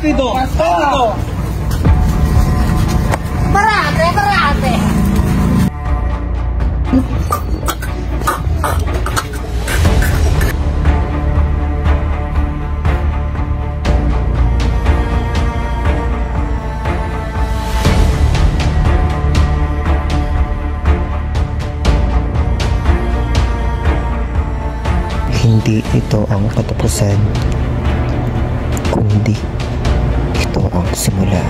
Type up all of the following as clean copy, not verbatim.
rapido! Rapido! Parate, parate! Hindi ito ang katapusan, kundi ito ang simula.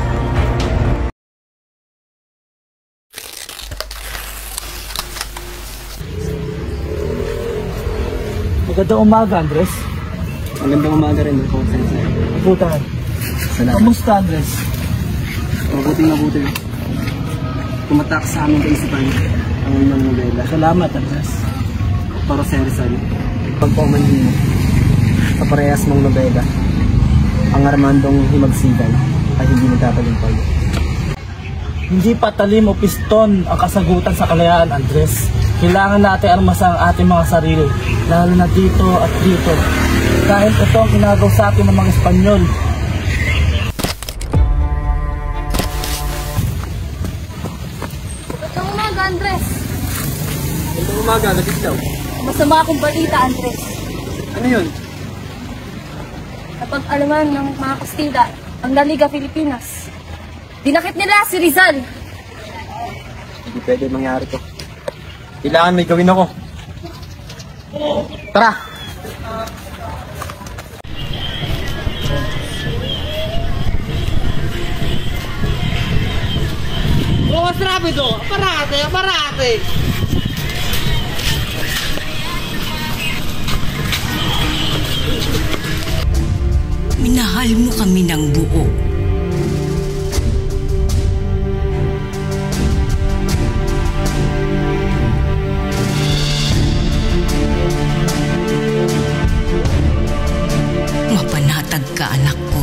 Magandang umaga, Andres. Magandang umaga rin po, Sensei. Putan. Salamat. Kamusta, Andres? Mabuti. Tumatak sa aming kaisipan ang inyong nobela. Salamat, Andres. Para sa Rizal, pagpamanhin mo sa parehas mong nobela, ang Armandong himagsikan ay hindi nagtatagumpay. Hindi patalim o piston ang kasagutan sa kalayaan, Andres. Kailangan natin armasan ang ating mga sarili, lalo na dito at dito. Dahil ito ang ginagawa sa atin ng mga Espanyol. Magandang umaga, Andres. Magandang umaga, labis daw. Masama akong balita, Andres. Ano yun? Napag-alaman ng mga Kastila ang La Liga Pilipinas. Dinakip nila si Rizal. Hindi pwede mangyari to. Kailangan may gawin ako. Tara! Bukas rapido! Parate! Parate! Minahal mo kami ng buo. Mapanatag ka, anak ko.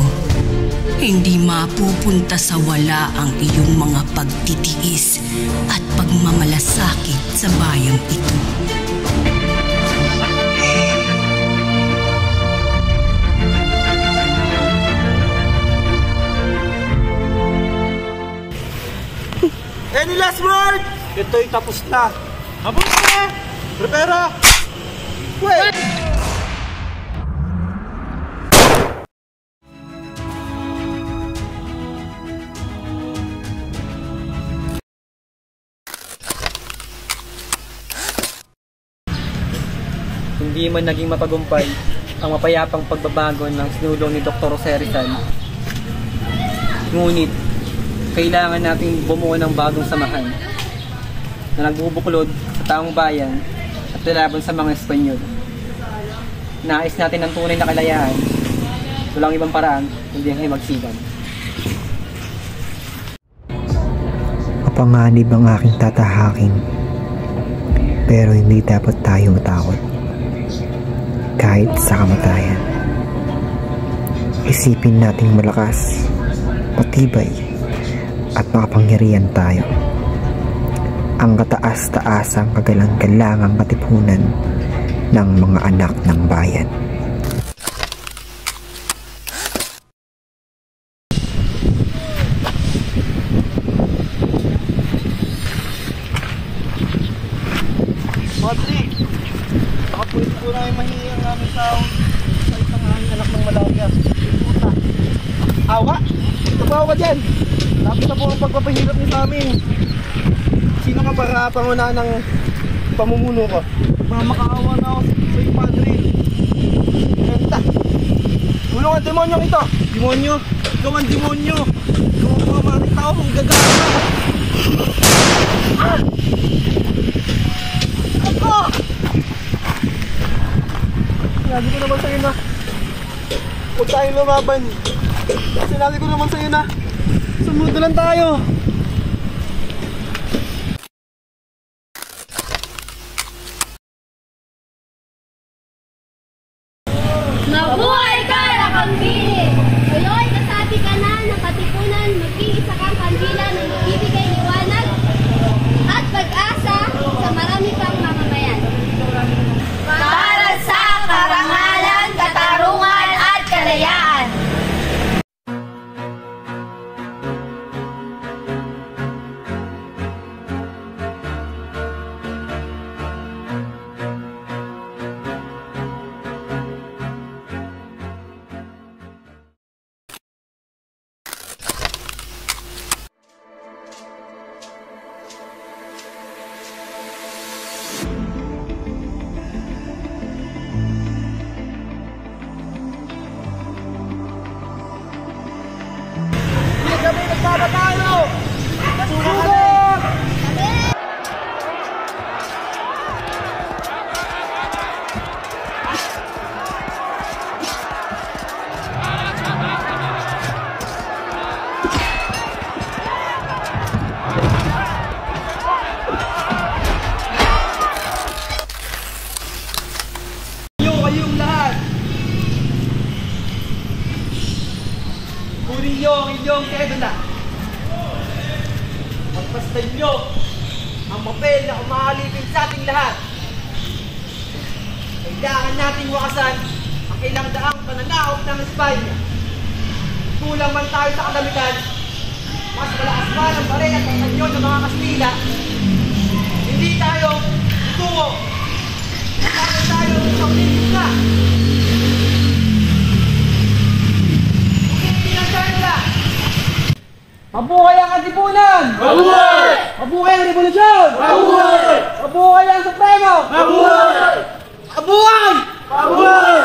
Hindi mapupunta sa wala ang iyong mga pagtitiis at pagmamalasakit sa bayang ito. Any last word? Ito'y tapos na. Habol na! Prepara! Wait! Hindi man naging mapagumpay ang mapayapang pagbabago ng sinulong ni Dr. Jose Rizal. Ngunit, kailangan nating bumuo ng bagong samahan na nagbubuklod sa taong bayan at lalaban sa mga Espanyol. Nais natin ang tunay na kalayaan, walang ibang paraan kundi ang himagsikan. Mapanganib ang aking tatahakin, pero hindi dapat tayo matakot. Kahit sa kamatayan, isipin nating malakas, matibay, at makapangyarihan tayo. Ang kataas-taasang kagalang-galangang katipunan ng mga anak ng bayan. Madri, nakapwede ko na yung mahihiyang namin tao sa isang anak ng malaga. Puta. Awa! Tumawa ka dyan! Lapit na po ang pagpapahirap niyo sa amin. Sino ka para pangunahan ng pamumuno ko? Makakaawa na ako sa iyo, Padre. Ganda! Gulong ang demonyong ito! Demonyo! Ikaw ang demonyo! Ikaw ang mga maraming tao kung gagawin! Ako! Sinabi ko naman sa'yo na huwag tayong lumaban. Sinabi ko naman sa'yo na sumunod lang tayo. Mabuhay ka, Rakambili! Ngayon, nasabi ka na ng katipunan, mag-iisa kang kandila na magbibigay liwanag at pag-asa sa marami pang mamamayan. Para sa karangalan, katarungan at kalayaan. ninyo ang inyong kedula. Pagpasdan nyo ang papel na umaalipin sa ating lahat. Kailangan nating wakasan ang ilang daang pananakop ng Espanya. Kulang man tayo sa kalamitan, mas malakas pa ng baril at ang kanyon ng mga Kastila. Hindi tayo tuwo. Kailangan tayo isang linis na. Hindi lang tayo na. Mabuhay ang Katipunan! Mabuhay! Mabuhay ang Revolusyon! Mabuhay! Mabuhay ang Supremo! Mabuhay! Mabuhay! Mabuhay!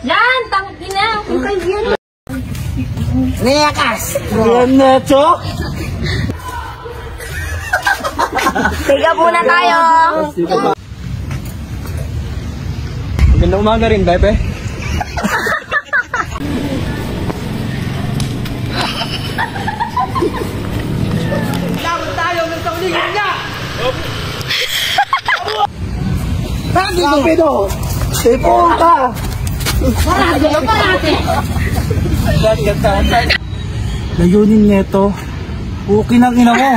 Yan, tangin na. Nekas! Yan na, Chok! Tiga muna tayo. Magandang umaga rin, Bebe. Laban tayo ng sauligin niya! Rapido! Tipong ka! Layunin nito, okay ng ina mo.